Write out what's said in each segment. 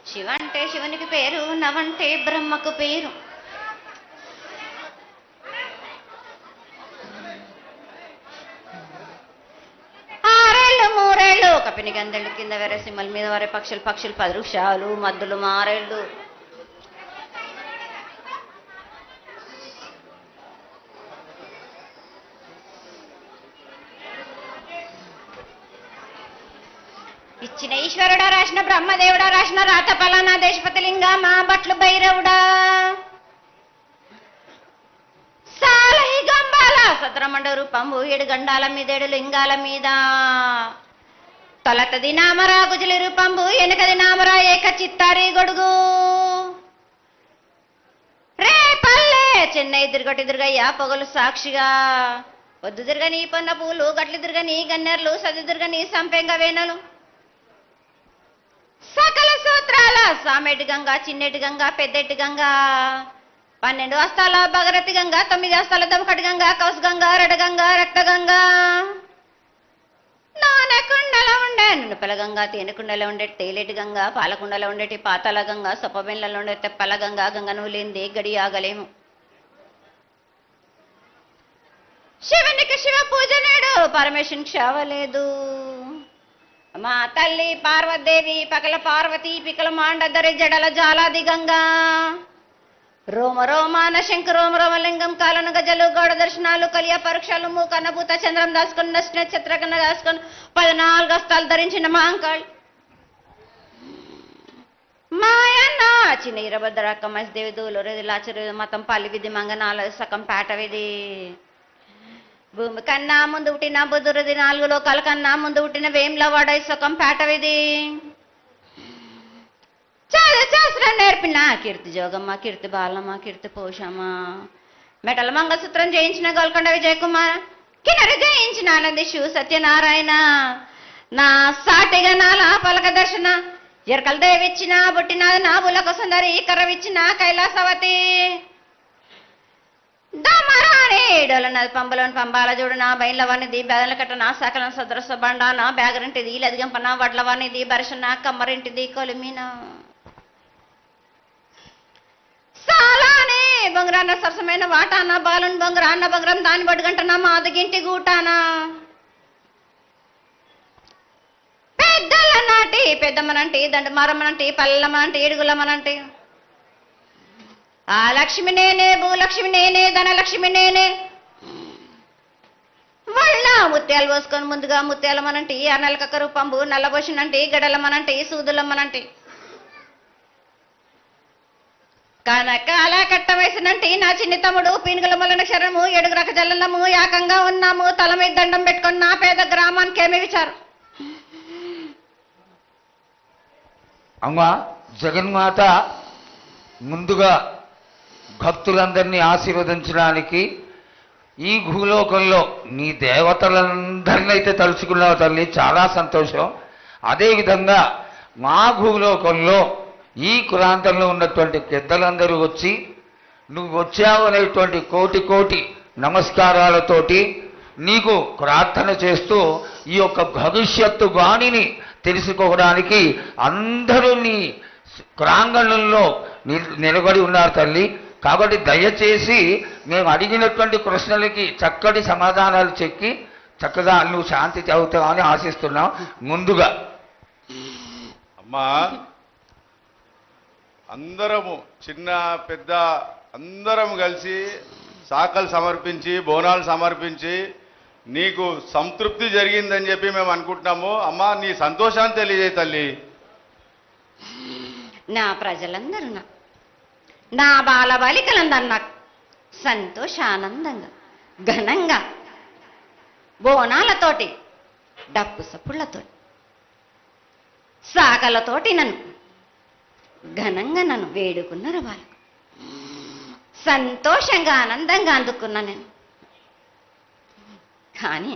శివ అంటే శివునికి పేరు, నవంటే బ్రహ్మకు పేరు. ఆరేళ్ళు మూరేళ్ళు కపిని గందెళ్ళు కింద వేరే సింహల మీద వరే పక్షులు 10 వృక్షాలు మద్దులు మారేళ్ళు. ఇచ్చిన ఈశ్వరుడా, రాసిన బ్రహ్మదేవుడా, రాసిన రాత పలానా దేశపతి లింగా, మా బట్లు భైరవుడా, సాలహి గంబాల సత్రమండ రూపంబు 7 గండాల మీద 7 లింగాల మీద, తొలతది నామరా గుజలి రూపంబు, వెనకది నామరా ఏక చిత్తారి గొడుగు, రే పల్లె చెన్నై తిరుగటి తిరుగయ్యా పొగలు సాక్షిగా, పొద్దు తిరగని పొన్న పూలు, గట్లు తిరగని గన్నెర్లు, సది తిరగని సంపెంగ వేనలు, సకల సూత్రాల సామెటి గంగా, చిన్నెటి గంగా, పెద్దెటి గంగా, 12 హస్తాల భగరథి గంగా, 9 హస్తాల దమకటి గంగా, కౌసు గంగా, రెడగంగా, రక్త గంగా, నానకుండలో ఉండే నునుపల గంగా, తేనెకుండలో ఉండే తేలేటి గంగా, పాలకుండలో ఉండేటి పాతాల గంగా, సొప్పబెండ్లలో ఉండే తెప్పల గంగా, గంగ నువ్వు లేనిదే గడి ఆగలేము. శివునికి శివ పూజ నేడు, పరమేశ్వరునికి క్షావలేదు. మా తల్లి పార్వదేవి పకల పార్వతి పికల మాండదరి జడల జాలాది గంగా, రోమ రోమాన శంకు రోమ రోమలింగం, కాలను గజలు గౌడ దర్శనాలు, కలియ పరీక్షలు, మూకన్నభూత చంద్రం దాసుకుని నక్షత్ర కన్నా దాసుకొని 14 హస్తాలు ధరించిన మాంకాళి మాయన్న చిన్న ఇరభద్రక్క మసిదేవి దూలూరేది లాచరు మతం పల్లి విధి మంగనాల సకం పేట విధి, భూమి కన్నా ముందు పుట్టిన బుధురది 4 లోకాల కన్నా ముందు పుట్టిన వేములవాడ సుఖం పేటవిది, చాలా శాస్త్రం నేర్పిన కీర్తి జోగమ్మ, కీర్తి బాలమ్మ, కీర్తి పోషమ్మ, మెటల మంగళసూత్రం జయించిన గోల్కొండ విజయ్ కుమార్, కిన్నరి జయించిన ఆనంది శివ సత్యనారాయణ, నా సాటిగా నాల పలక దర్శన, ఎరకల దేవిచ్చిన బుట్టినాది నా బులకు సుందరి, కర్రవిచ్చిన కైలాసవతి, దమరాని డోలనది పంబలోని పంబాల చూడు, నా బయలవానిది బెదల కట్ట, నా సకలం సదరస బండ, నా బ్యాగరింటిది లదిగంపన వడ్లవానిది బరిష, నా కమ్మరింటిది కొలిమిన, సాలాని బొంగరాన్న సరసమైన వాటాన, బాలుని బొంగరాన్న బొంగరం దాని బొడుగంట, నా మాదగింటి గూటాన, పెద్దల నాటి పెద్దమ్మనంటి, దండమారమ్మనంటి, పల్లెమ్మనంటి, ఏడుగులమ్మనంటి, ఆ లక్ష్మి నేనే, భూలక్ష్మి నేనే, ధనలక్ష్మి నేనే, వాళ్ళ ముత్యాలు పోసుకొని ముందుగా ముత్యాలమ్మనంటి, ఆ నెలకక్క రూపంబు నల్లబోషనంటి, గడలమ్మనంటి, సూదులమ్మనంటి, కనక అలా కట్ట వేసినంటి నా చిన్ని తమ్ముడు పీనుగల మల్లన శరణము, 7 రక జల్లము, ఏకంగా ఉన్నాము, తల మీద దండం పెట్టుకొని నా పేద గ్రామానికి ఏమి విచారం. అమ్మా జగన్మాత ముందుగా భక్తులందరినీ ఆశీర్వదించడానికి ఈ భూలోకంలో నీ దేవతలందరినీ అయితే తలుచుకున్నావు తల్లి, చాలా సంతోషం. అదేవిధంగా మా భూలోకంలో ఈ కులాంతంలో ఉన్నటువంటి పెద్దలందరూ వచ్చి నువ్వు వచ్చావు అనేటువంటి కోటి నమస్కారాలతోటి నీకు ప్రార్థన చేస్తూ ఈ యొక్క భవిష్యత్తు వాణిని తెలుసుకోవడానికి అందరూ నీ ప్రాంగణంలో నిలబడి ఉన్నారు తల్లి. కాబట్టి దయచేసి మేము అడిగినటువంటి ప్రశ్నలకి చక్కటి సమాధానాలు చెప్పి చక్కగా నువ్వు శాంతి చదువుతావని ఆశిస్తున్నాం. ముందుగా అమ్మా, అందరము చిన్న పెద్ద అందరం కలిసి శాఖలు సమర్పించి బోనాలు సమర్పించి నీకు సంతృప్తి జరిగిందని చెప్పి మేము అనుకుంటున్నాము. అమ్మా, నీ సంతోషాన్ని తెలియజేయ తల్లి. నా ప్రజలందరూ నా బాలబాలికలందరూ నాకు సంతోషానందంగా ఘనంగా బోనాలతోటి డప్పు సప్పుళ్లతో సాకలతోటి నన్ను ఘనంగా నన్ను వేడుకున్నారు. వాళ్ళు సంతోషంగా ఆనందంగా అందుకున్నా నేను. కానీ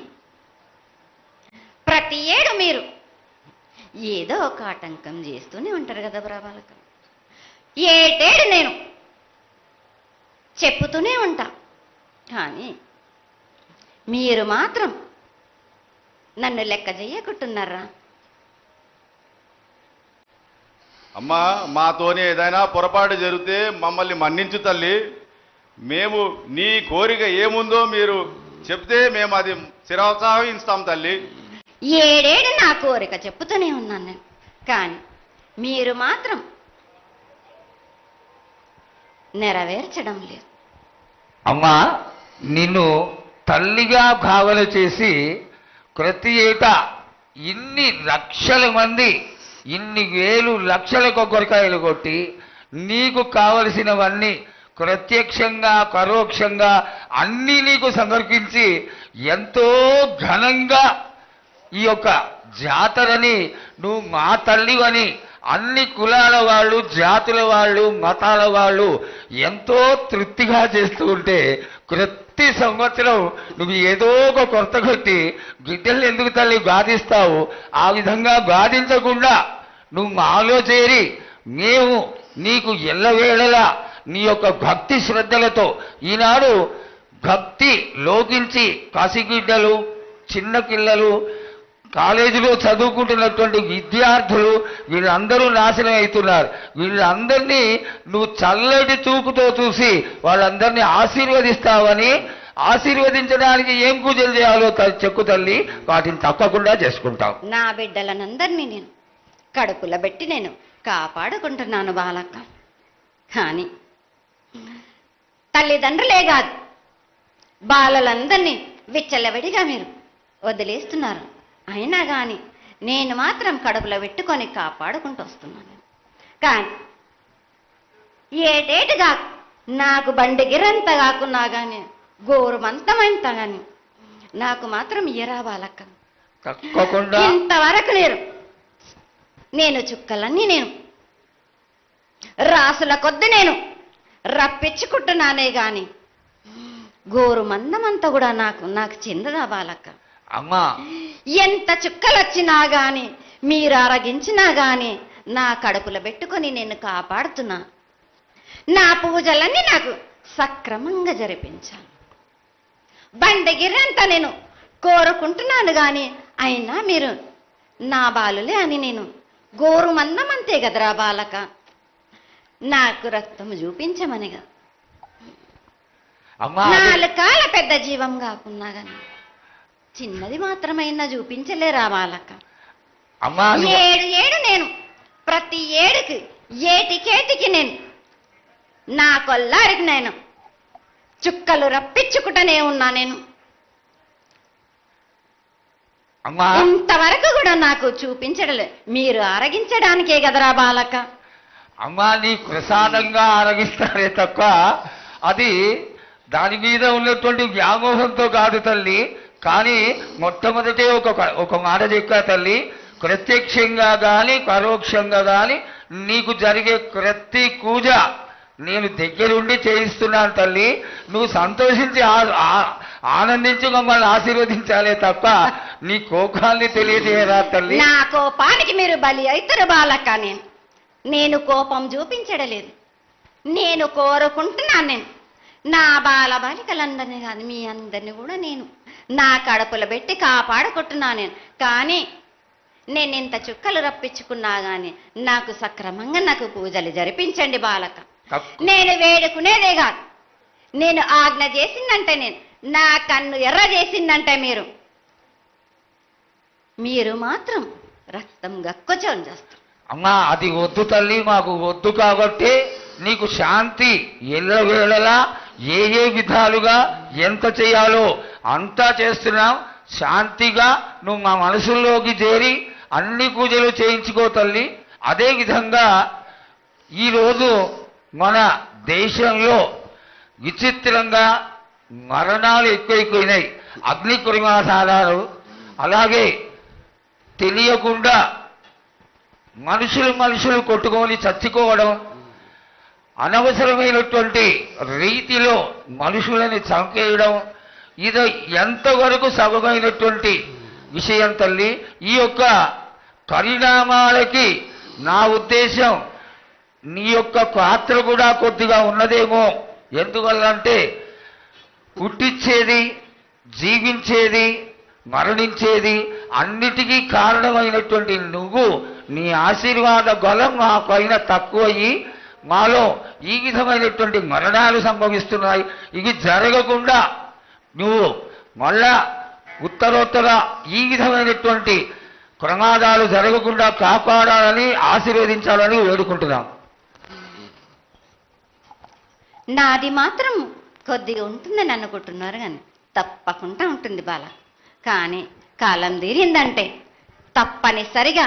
ప్రతి ఏడు మీరు ఏదో ఒక ఆటంకం చేస్తూనే ఉంటారు కదా బ్రాబాలకు. ఏటేడు నేను చెప్పుతూనే ఉంటా, కానీ మీరు మాత్రం నన్ను లెక్క చెయ్యకుంటున్నారా? అమ్మా మాతోని ఏదైనా పొరపాటు జరిగితే మమ్మల్ని మన్నించు తల్లి. మేము నీ కోరిక ఏముందో మీరు చెప్తే మేము అది శిరోత్సాహిస్తాం తల్లి. ఏడేడు నా కోరిక చెప్పుతూనే ఉన్నాను నేను, కానీ మీరు మాత్రం నెరవేర్చడం లేదు. అమ్మా, నిన్ను తల్లిగా భావన చేసి ప్రతి ఏటా ఇన్ని లక్షల మంది ఇన్ని వేలు లక్షల కొబ్బరికాయలు కొట్టి నీకు కావలసినవన్నీ ప్రత్యక్షంగా పరోక్షంగా అన్నీ నీకు సమర్పించి ఎంతో ఘనంగా ఈ యొక్క జాతరని నువ్వు మా తల్లివని అన్ని కులాల వాళ్ళు, జాతుల వాళ్ళు, మతాల వాళ్ళు ఎంతో తృప్తిగా చేస్తూ ఉంటే ప్రతి సంవత్సరం నువ్వు ఏదో ఒక కొరత కొట్టి గిడ్డల్ని ఎందుకు తల్లి గాదిస్తావు? ఆ విధంగా గాదించకుండా నువ్వు మాలో చేరి మేము నీకు ఎల్లవేళలా నీ యొక్క భక్తి శ్రద్ధలతో ఈనాడు భక్తి లోకించి కసిగిడ్డలు, చిన్న పిల్లలు, కాలేజీలో చదువుకుంటున్నటువంటి విద్యార్థులు వీళ్ళందరూ నాశనం అవుతున్నారు. వీళ్ళందరినీ నువ్వు చల్లటి చూపుతో చూసి వాళ్ళందరినీ ఆశీర్వదిస్తావని, ఆశీర్వదించడానికి ఏం పూజలు చేయాలో చెక్కు తల్లి, వాటిని తప్పకుండా చేసుకుంటావు. నా బిడ్డలనందరినీ నేను కడుపులో పెట్టి నేను కాపాడుకుంటున్నాను బాలక్క. కానీ తల్లిదండ్రులే కాదు, బాలలందరినీ విచ్చలవిడిగా మీరు వదిలేస్తున్నారు. అయినా కానీ నేను మాత్రం కడుపులో పెట్టుకొని కాపాడుకుంటూ వస్తున్నాను. కానీ ఏటేటుగా నాకు బండి గిరంత కాకున్నా కానీ గోరుమంతమంత కానీ నాకు మాత్రం ఇయ్యరా బాలక్క. తప్పకుండా ఇంతవరకు నేను చుక్కలన్నీ నేను రాసుల కొద్ది నేను రప్పించుకుంటున్నానే గాని గోరు మందమంతా కూడా నాకు చెందదా బాలక్క. అమ్మా, ఎంత చుక్కలు వచ్చినా గాని మీరు అరగించినా గాని నా కడుపులో పెట్టుకొని నేను కాపాడుతున్నా. నా పూజలన్నీ నాకు సక్రమంగా జరిపించాను. బండగిరంతా నేను కోరుకుంటున్నాను గాని అయినా మీరు నా బాలులే అని నేను గోరు మందమంతే కదరా బాలక. నాకు రక్తం చూపించమనిగా నాలుగు కాల పెద్ద జీవం కాకున్నా గాని చిన్నది మాత్రమైనా చూపించలేరా బాలక. ఏడు నేను ప్రతి ఏడుకి ఏటికేటికి నేను నా కొల్లారికి నేను చుక్కలు రప్పించుకుంటూనే ఉన్నా. నేను ఇంతవరకు కూడా నాకు చూపించడలే, మీరు ఆరగించడానికే కదరా బాలక. అమ్మా, నీ ప్రసాదంగా ఆరగిస్తారే తప్ప అది దాని మీద ఉన్నటువంటి వ్యామోహంతో కాదు తల్లి. కానీ మొట్టమొదటే ఒక మాట చెప్పా తల్లి, ప్రత్యక్షంగా కానీ పరోక్షంగా కానీ నీకు జరిగే ప్రతి పూజ నేను దగ్గరుండి చేయిస్తున్నాను తల్లి. నువ్వు సంతోషించి ఆనందించి మమ్మల్ని ఆశీర్వదించాలే తప్ప నీ కోపాన్ని తెలియజేయరా తల్లి. నా కోపానికి మీరు బలి అవుతారు బాలక్క. నేను కోపం చూపించడలేదు, నేను కోరుకుంటున్నాను. నేను నా బాల బాలికలందరినీ కాదు మీ అందరినీ కూడా నేను నా కడుపులో పెట్టి కాపాడుకుంటున్నాను. నేను కానీ నేను ఇంత చుక్కలు రప్పించుకున్నా కానీ నాకు సక్రమంగా నాకు పూజలు జరిపించండి బాలక. నేను వేడుకునేదే కాదు, నేను ఆజ్ఞ చేసిందంటే నేను నా కన్ను ఎర్ర చేసిందంటే మీరు మాత్రం రక్తం గక్కుచోం చేస్తారు. అమ్మా, అది వద్దు తల్లి, మాకు వద్దు. కాబట్టి నీకు శాంతి ఎల్లవేళలా ఏ విధాలుగా ఎంత చేయాలో అంతా చేస్తున్నాం. శాంతిగా నువ్వు మా మనసుల్లోకి చేరి అన్ని పూజలు చేయించుకో తల్లి. అదేవిధంగా ఈరోజు మన దేశంలో విచిత్రంగా మరణాలు ఎక్కువైపోయినాయి. అగ్ని కురిమాసాలు, అలాగే తెలియకుండా మనుషులు కొట్టుకొని చచ్చిపోవడం, అనవసరమైనటువంటి రీతిలో మనుషులని చంపేయడం, ఇది ఎంతవరకు సబమైనటువంటి విషయం తల్లి. ఈ యొక్క పరిణామాలకి నా ఉద్దేశం నీ యొక్క పాత్ర కూడా కొద్దిగా ఉన్నదేమో. ఎందువల్లంటే పుట్టించేది, జీవించేది, మరణించేది అన్నిటికీ కారణమైనటువంటి నువ్వు నీ ఆశీర్వాద బలం మా పైన తక్కువయ్యి మాలో ఈ విధమైనటువంటి మరణాలు సంభవిస్తున్నాయి. ఇవి జరగకుండా నువ్వు మళ్ళా ఉత్తరోత్తర ఈ విధమైనటువంటి ప్రమాదాలు జరగకుండా కాపాడాలని ఆశీర్వదించాలని వేడుకుంటున్నాం. నాది మాత్రం కొద్దిగా ఉంటుందని అనుకుంటున్నారు కానీ తప్పకుండా ఉంటుంది బాల. కానీ కాలం తీరిందంటే తప్పనిసరిగా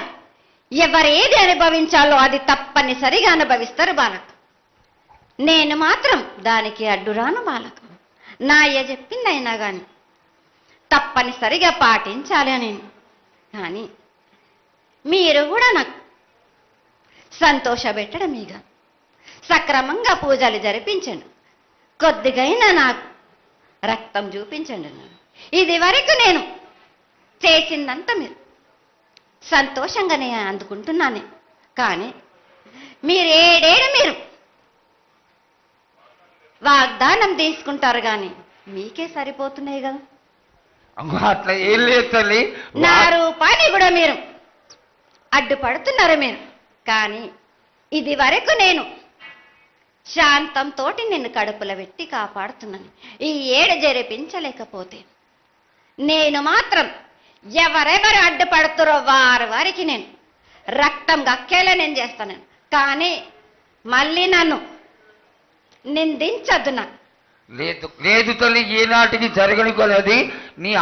ఎవరేది అనుభవించాలో అది తప్పనిసరిగా అనుభవిస్తారు బాలకు. నేను మాత్రం దానికి అడ్డురాను బాలకు. నా అయ్య చెప్పింది అయినా కానీ తప్పనిసరిగా పాటించాలి అని. కానీ మీరు కూడా నాకు సంతోషపెట్టడం ఇక సక్రమంగా పూజలు జరిపించండి. కొద్దిగైనా నాకు రక్తం చూపించండి. ఇది వరకు నేను చేసిందంతా మీరు సంతోషంగానే అందుకుంటున్నాను. కానీ మీరు మీరు వాగ్దానం తీసుకుంటారు కానీ మీకే సరిపోతున్నాయి కదా. అట్లా ఏం లేదు తల్లి. నా రూపాన్ని కూడా మీరు అడ్డుపడుతున్నారు మీరు. కానీ ఇది వరకు నేను శాంతంతో నిన్ను కడుపులో పెట్టి కాపాడుతున్నాను. ఈ ఏడు జరిపించలేకపోతే నేను మాత్రం ఎవరెవరు అడ్డుపడుతారో వారికి నేను రక్తం గక్కేలా నేను చేస్తాను. కానీ మళ్ళీ నన్ను నిందించద్దు. నాకు లేదు లేదు తల్లి, ఏనాటికి జరగని కొలది నీ